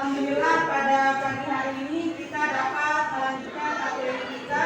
Alhamdulillah pada pagi hari ini kita dapat melanjutkan materi kita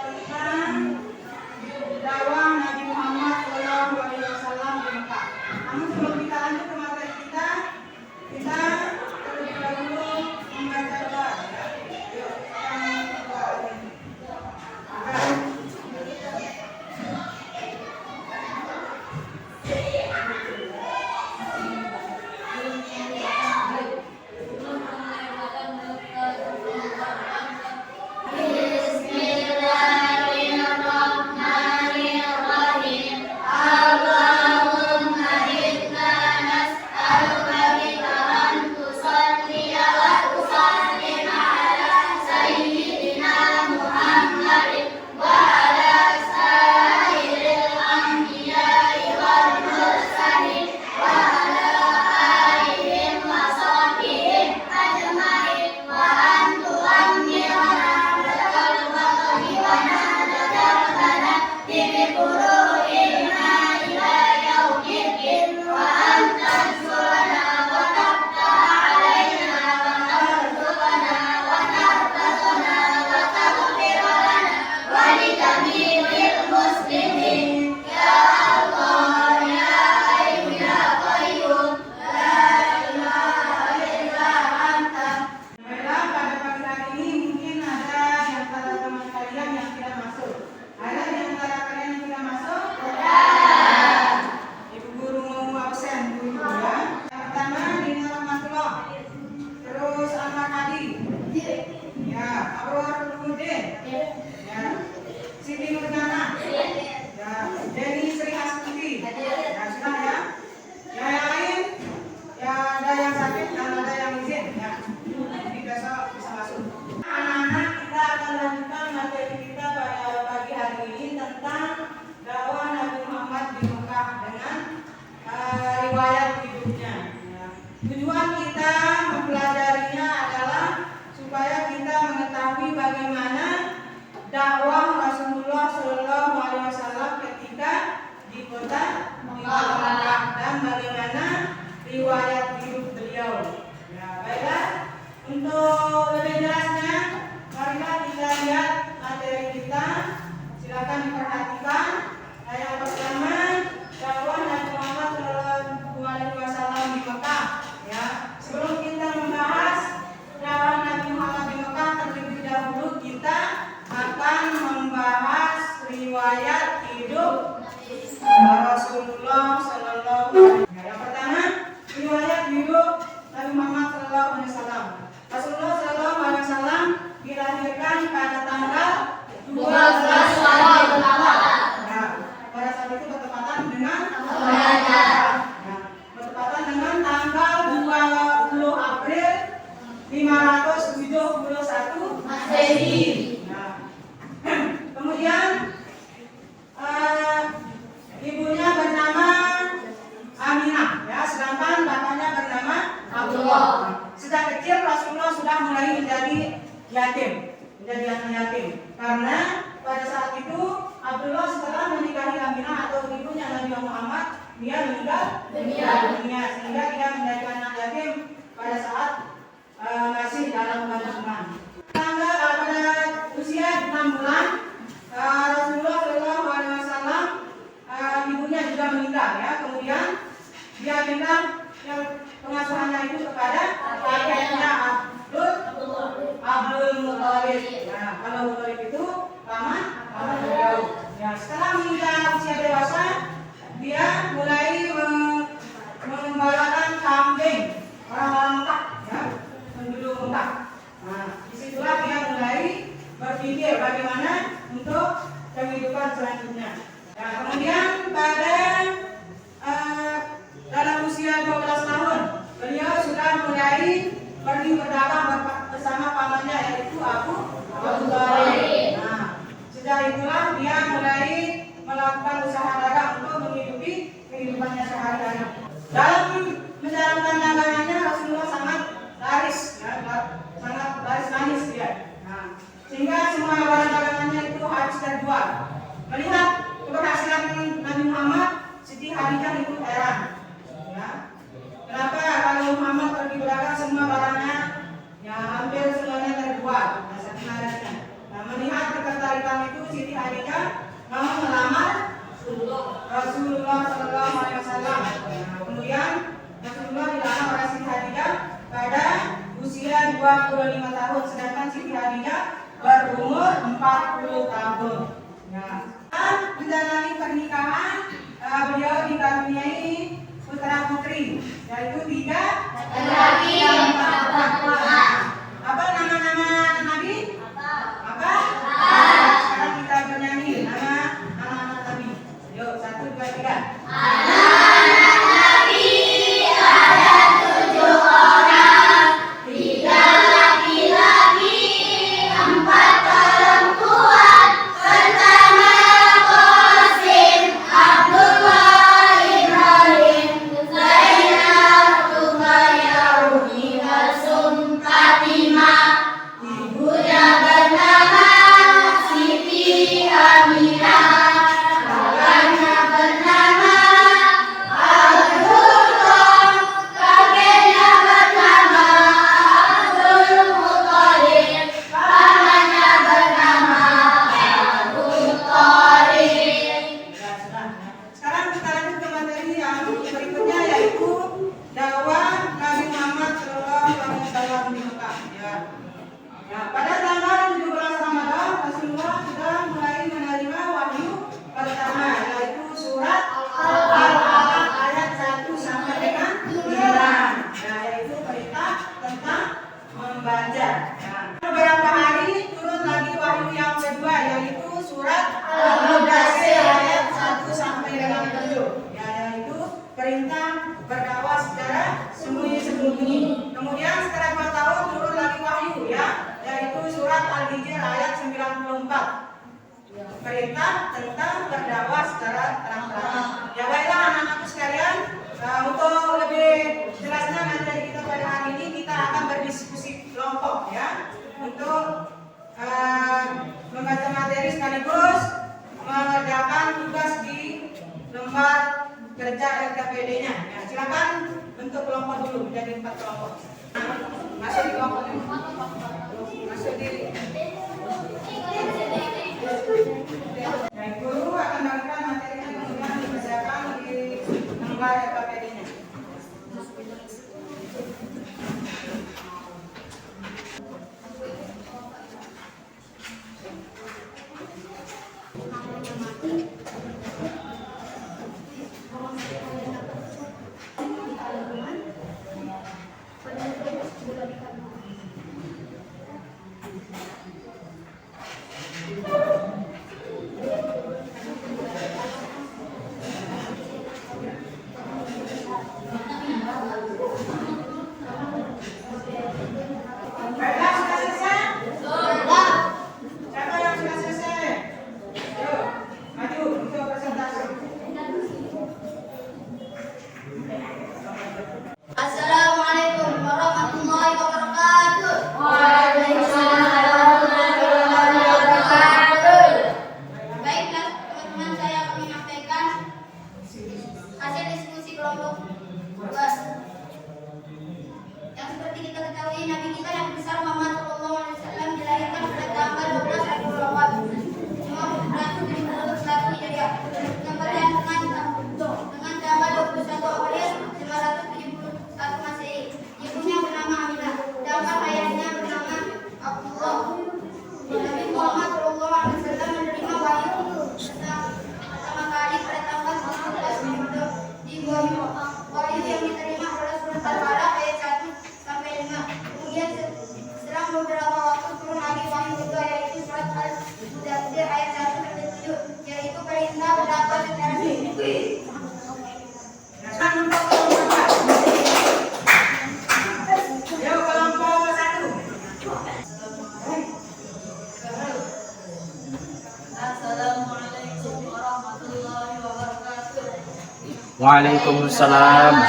tentang dakwah Nabi Muhammad SAW di Mekah. Namun sebelum kita lanjut ke materi kita terlebih dahulu membaca doa. Yuk, kita berdoa. Tujuan kita mempelajarinya adalah supaya kita mengetahui bagaimana dakwah Rasulullah SAW ketika di kota Mekah dan bagaimana riwayat hidup beliau. Baiklah, untuk lebih jelasnya, marilah kita lihat materi kita. Silakan diperhatikan. Yang pertama, dakwah Nabi Muhammad SAW di Mekah. Sebelum kita membahas dakwah Nabi Muhammad di Mekah, terlebih dahulu kita akan membahas riwayat hidup Rasulullah SAW. Yang pertama, riwayat hidup Nabi Muhammad SAW. Rasulullah SAW dilahirkan pada tanggal 12 Rabiul Awal. Pada saat itu bertepatan dengan tanggal 20 April 571 Masehi. Kemudian ibunya bernama Aminah, sedangkan bapaknya bernama Abdullah. Sejak kecil Rasulullah sudah mulai menjadi anak yatim, karena pada saat itu Abdullah setelah menikahi Aminah atau ibunya Nabi Muhammad, dia meninggal dunia, sehingga dia menjadi anak yatim pada saat masih dalam kandungan. Pada usia 6 bulan Rasulullah SAW ibunya juga meninggal, Kemudian dia pindah yang pengasuhannya itu kepada kakeknya Abdul Muthalib. Kalau Muthalib itu paman beliau. Setelah menginjak usia dewasa, dia mulai mengembalakan kambing orang-orang Mekah, penduduk Mekah. Disitulah dia mulai berpikir bagaimana untuk kehidupan selanjutnya. Kemudian pada dalam usia 12 tahun, beliau sudah mulai pergi berdagang bersama pamannya, yaitu Abu Thalib. Sejak itulah dia mulai melakukan usaha dagang untuk menghidupi kehidupannya sehari-hari. Dalam menjalankan dagangannya Rasulullah sangat laris manis dia. Sehingga semua barang dagangannya itu habis terjual. Melihat keberhasilan Nabi Muhammad, Siti Khadijah itu heran. Kenapa kalau Muhammad pergi berdagang 25 tahun, sedangkan Siti Khadijah berumur 40 tahun. Ya. Dan menjalani pernikahan, beliau dikaruniai putra putri, yaitu 3 laki dan 4 perempuan. Apa nama-nama Nabi? Apa? Sekarang kita bernyanyi nama anak-anak Nabi. Yuk, 1, 2, 3. Beberapa hari turun lagi wahyu yang kedua, yaitu surat Al-Mudaththir ayat 1 sampai dengan 7, yaitu perintah berdakwah secara sembunyi-sembunyi. Kemudian setelah 2 tahun turun lagi wahyu, yaitu surat Al-Hijr ayat 94, perintah tentang berdakwah secara terang-terangan. Ya baiklah anak-anakku sekalian, untuk lebih jelasnya materi kita pada hari ini kita akan berdiskusi kelompok untuk membaca materi sekaligus mengerjakan tugas di lembar kerja LKPD-nya. Silakan bentuk kelompok dulu menjadi 4 kelompok. Masuk di kelompok ini. Masuk di. Guru akan melakukan materinya kemudian dikerjakan di lembar LKPD-nya. Waalaikumsalam.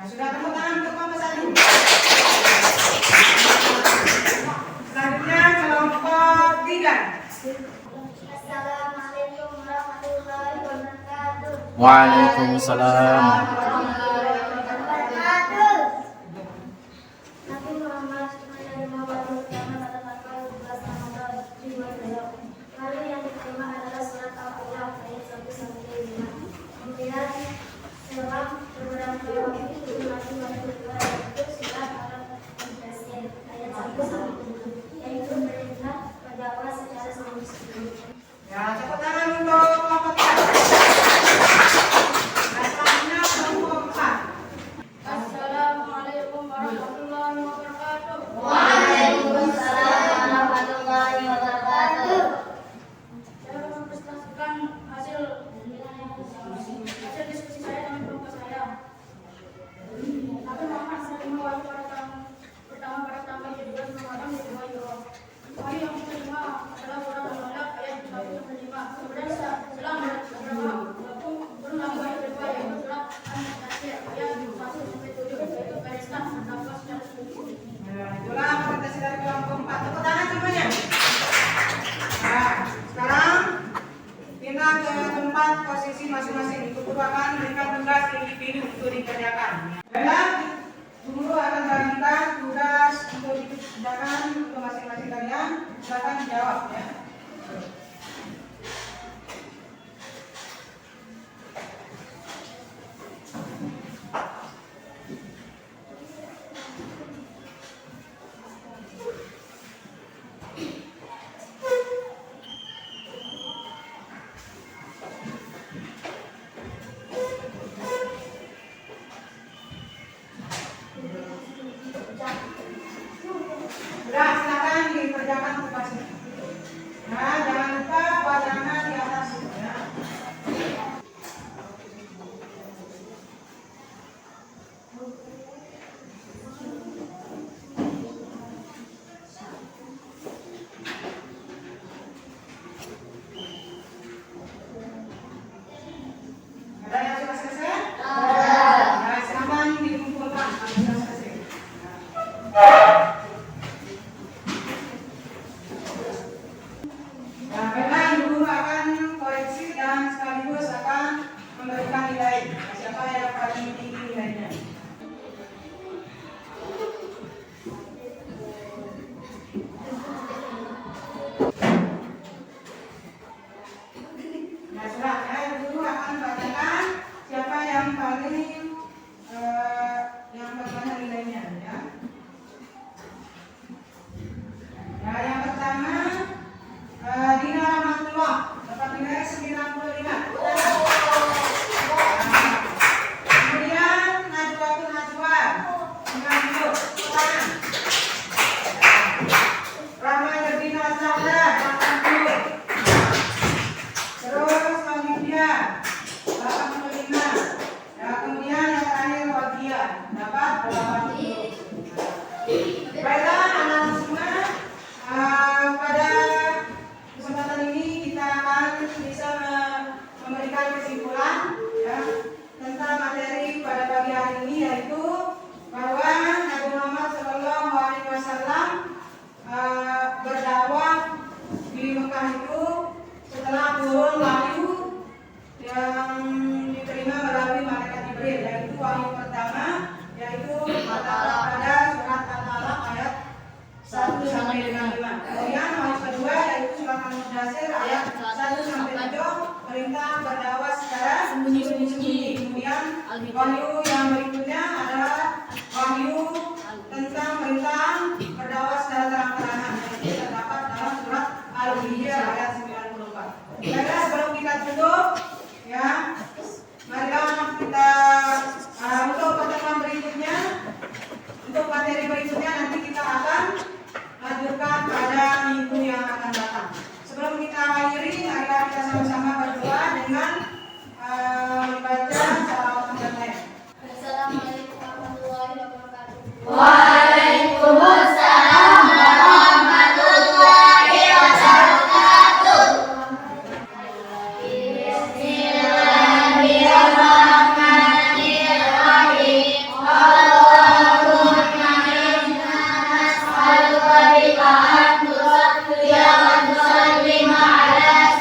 Sudah tepuk tangan untuk kelompok 1. Selanjutnya kelompok 3. Assalamualaikum warahmatullahi wabarakatuh. Waalaikumsalam. Nabi Muhammad menerima wahyu pertama pada tanggal 12 Ramadan di bulan Rajab. Wahyu yang diterima adalah surat Al-Baqarah ayat 1 sampai 5. Kemudian selang beberapa waktu Nabi wahyu kedua yaitu surat Al-Mudaththir ayat 1 sampai 7, yaitu perintah berdakwah secara sungguh-sungguh. Ya, tepuk tangan untuk kelompok 4. Nah, selanjutnya kelompok 4. Assalamualaikum warahmatullahi wabarakatuh. Waalaikumsalam warahmatullahi wabarakatuh. Saya akan mempresentasikan hasil diskusi saya dengan kelompok saya. Nabi Muhammad menerima wahyu pertama pada tanggal 17 Ramadan di bulan Rajab. Wahyu yang diterima adalah surat Al-Alaq ayat 1 sampai 5. Kemudian selang beberapa waktu turunlah wahyu kedua yaitu surat Al-Mudaththir ayat 1 sampai 7, yaitu perintah berdakwah secara sungguh-sungguh. Nah, itulah presentasi dari kelompok 4. Tepuk tangan semuanya. Nah, sekarang kita ke tempat posisi masing-masing. Guru akan memberikan tugas individu untuk dikerjakan. Baiklah, guru akan memberikan tugas untuk dikerjakan untuk masing-masing kalian. Silakan dijawab ya. Sudah, silakan dikerjakan tugasnya. Nah, jangan lupa warna di atas ya. Ada yang sudah selesai? Nah, silakan dikumpulkan kalau sudah selesai. Nah, baiklah, guru akan koreksi dan sekaligus akan memberikan nilai. Siapa yang paling tinggi nilainya? Nah, sudah ya, guru akan bacakan siapa yang paling banyak nilainya ya. Nah, yang pertama Dina Rahmatullah dapat nilai 95. Kemudian Najwatul Najwa 90. Tangan. Rahma Yardina Zahra 80. Terus Olivia 85. Ya, kemudian yang terakhir Wadia dapat 80. Baiklah anak-anak semua, pada kesempatan ini kita akan bisa memberikan kesimpulan ya, tentang materi pada pagi hari ini, yaitu bahwa Nabi Muhammad SAW berdakwah di Mekah itu setelah turun wahyu yang diterima melalui malaikat Jibril, yaitu wahyu pertama, yaitu pada surat Al-Alaq ayat 1 sampai dengan 5. Kemudian wahyu kedua yaitu surat Al-Mudaththir ayat 1 sampai 7, perintah berdakwah secara sembunyi-sembunyi. Kemudian wahyu yang berikutnya adalah wahyu tentang perintah berdakwah secara terang-terangan, yaitu terdapat dalam surat Al-Hijr ayat 94. Baiklah, sebelum kita tutup ya, marilah kita untuk pertemuan berikutnya, untuk materi berikutnya nanti kita akan lanjutkan pada minggu yang akan datang. Sebelum kita akhiri, marilah kita sama-sama berdoa dengan membaca salawat Nabi. Assalamualaikum warahmatullahi wabarakatuh. Waalaikumsalam warahmatullahi wabarakatuh. Bismillahirrahmanirrahim. Allahumma inna nas'aluka bika an tusalli wa tusallim ala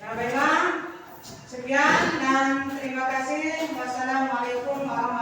Ya baiklah, sekian dan terima kasih. Wassalamualaikum warahmatullahi wabarakatuh.